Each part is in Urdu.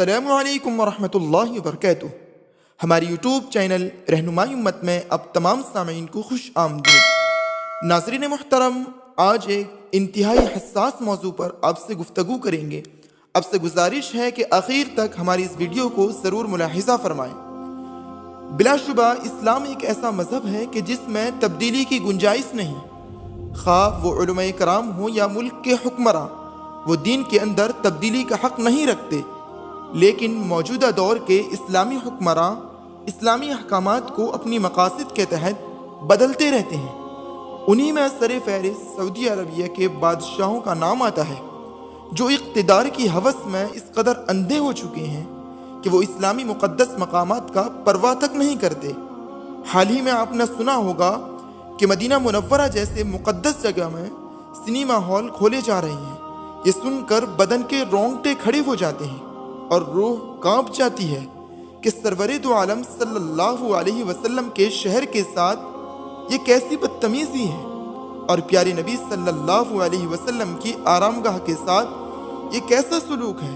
السلام علیکم ورحمۃ اللہ وبرکاتہ۔ ہماری یوٹیوب چینل رہنمائی امت میں اب تمام سامعین کو خوش آمدید۔ ناظرین محترم، آج ایک انتہائی حساس موضوع پر آپ سے گفتگو کریں گے۔ آپ سے گزارش ہے کہ آخر تک ہماری اس ویڈیو کو ضرور ملاحظہ فرمائیں۔ بلا شبہ اسلام ایک ایسا مذہب ہے کہ جس میں تبدیلی کی گنجائش نہیں، خواہ وہ علماء کرام ہوں یا ملک کے حکمراں، وہ دین کے اندر تبدیلی کا حق نہیں رکھتے۔ لیکن موجودہ دور کے اسلامی حکمراں اسلامی احکامات کو اپنی مقاصد کے تحت بدلتے رہتے ہیں۔ انہی میں سر فہرست سعودی عربیہ کے بادشاہوں کا نام آتا ہے، جو اقتدار کی ہوس میں اس قدر اندھے ہو چکے ہیں کہ وہ اسلامی مقدس مقامات کا پرواہ تک نہیں کرتے۔ حال ہی میں آپ نے سنا ہوگا کہ مدینہ منورہ جیسے مقدس جگہ میں سنیما ہال کھولے جا رہے ہیں۔ یہ سن کر بدن کے رونگٹے کھڑے ہو جاتے ہیں اور روح کانپ جاتی ہے کہ سرور دو عالم صلی اللہ علیہ وسلم کے شہر کے ساتھ یہ کیسی بدتمیزی ہے، اور پیارے نبی صلی اللہ علیہ وسلم کی آرامگاہ کے ساتھ یہ کیسا سلوک ہے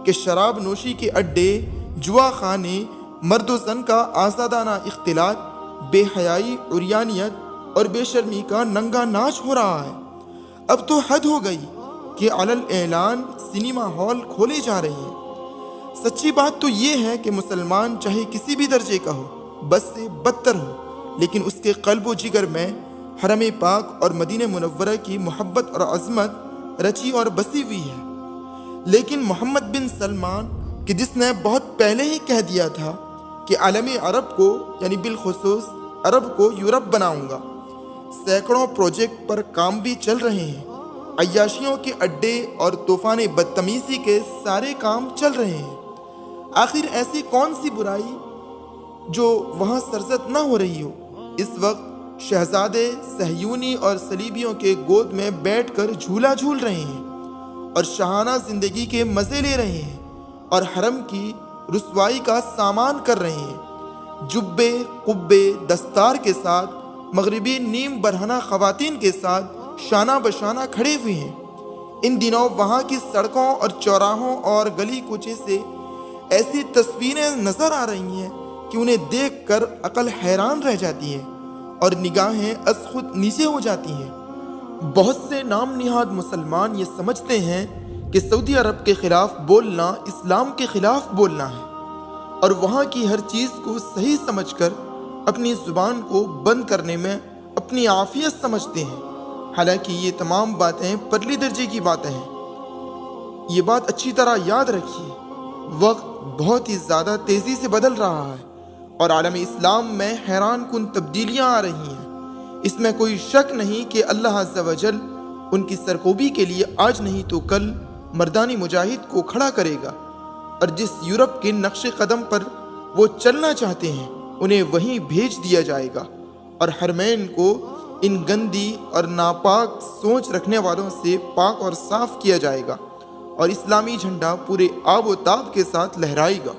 کہ شراب نوشی کے اڈے، جوا خانے، مرد و زن کا آزادانہ اختلاط، بے حیائی، عریانیت اور بے شرمی کا ننگا ناچ ہو رہا ہے۔ اب تو حد ہو گئی کہ علل اعلان سنیما ہال کھولے جا رہے ہیں۔ سچی بات تو یہ ہے کہ مسلمان چاہے کسی بھی درجے کا ہو، بد سے بدتر ہو، لیکن اس کے قلب و جگر میں حرم پاک اور مدینہ منورہ کی محبت اور عظمت رچی اور بسی ہوئی ہے۔ لیکن محمد بن سلمان کہ جس نے بہت پہلے ہی کہہ دیا تھا کہ عالم عرب کو یعنی بالخصوص عرب کو یورپ بناؤں گا، سینکڑوں پروجیکٹ پر کام بھی چل رہے ہیں۔ عیاشیوں کے اڈے اور طوفان بدتمیزی کے سارے کام چل رہے ہیں۔ آخر ایسی کون سی برائی جو وہاں سرزد نہ ہو رہی ہو؟ اس وقت شہزادے صہیونی اور صلیبیوں کے گود میں بیٹھ کر جھولا جھول رہے ہیں اور شاہانہ زندگی کے مزے لے رہے ہیں اور حرم کی رسوائی کا سامان کر رہے ہیں۔ جبے، قبے، دستار کے ساتھ مغربی نیم برہنہ خواتین کے ساتھ شانہ بشانہ کھڑے ہوئے ہیں۔ ان دنوں وہاں کی سڑکوں اور چوراہوں اور گلی کوچے سے ایسی تصویریں نظر آ رہی ہیں کہ انہیں دیکھ کر عقل حیران رہ جاتی ہے اور نگاہیں از خود نیچے ہو جاتی ہیں۔ بہت سے نام نہاد مسلمان یہ سمجھتے ہیں کہ سعودی عرب کے خلاف بولنا اسلام کے خلاف بولنا ہے، اور وہاں کی ہر چیز کو صحیح سمجھ کر اپنی زبان کو بند کرنے میں اپنی عافیت سمجھتے ہیں۔ حالانکہ یہ تمام باتیں پرلی درجے کی باتیں ہیں۔ یہ بات اچھی طرح یاد رکھیے، وقت بہت ہی زیادہ تیزی سے بدل رہا ہے اور عالم اسلام میں حیران کن تبدیلیاں آ رہی ہیں۔ اس میں کوئی شک نہیں کہ اللہ عز و جل ان کی سرکوبی کے لیے آج نہیں تو کل مردانی مجاہد کو کھڑا کرے گا، اور جس یورپ کے نقش قدم پر وہ چلنا چاہتے ہیں انہیں وہیں بھیج دیا جائے گا، اور حرمین کو ان گندی اور ناپاک سوچ رکھنے والوں سے پاک اور صاف کیا جائے گا، اور اسلامی جھنڈا پورے آب و تاب کے ساتھ لہرائے گا۔